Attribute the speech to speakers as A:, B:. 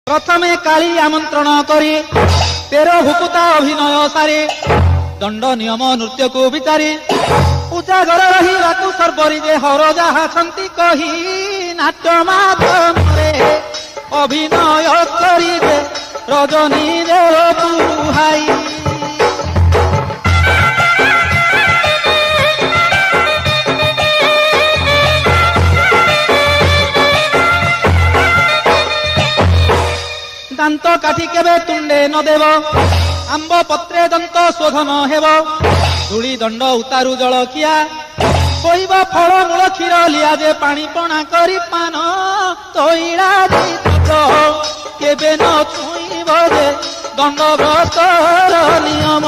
A: प्रथमे काली आमंत्रण करी 13 भूपुता अभिनय सारी दंड नियम नृत्य को विचारी उजागर रही सर्वरी जे हर जहा कही नाट्य माध्यम अभिनय करिबे रजनी देव पुहाई दांत काठी केबे तुंडे न देव आंब पत्रे दंत शोधन हेब धूली दंड उतारू जलकिया कोइब फल मूल क्षीर लिया जे पानी पणा करी पान तैला केबे न छुईब जे दंड व्रतर नियम।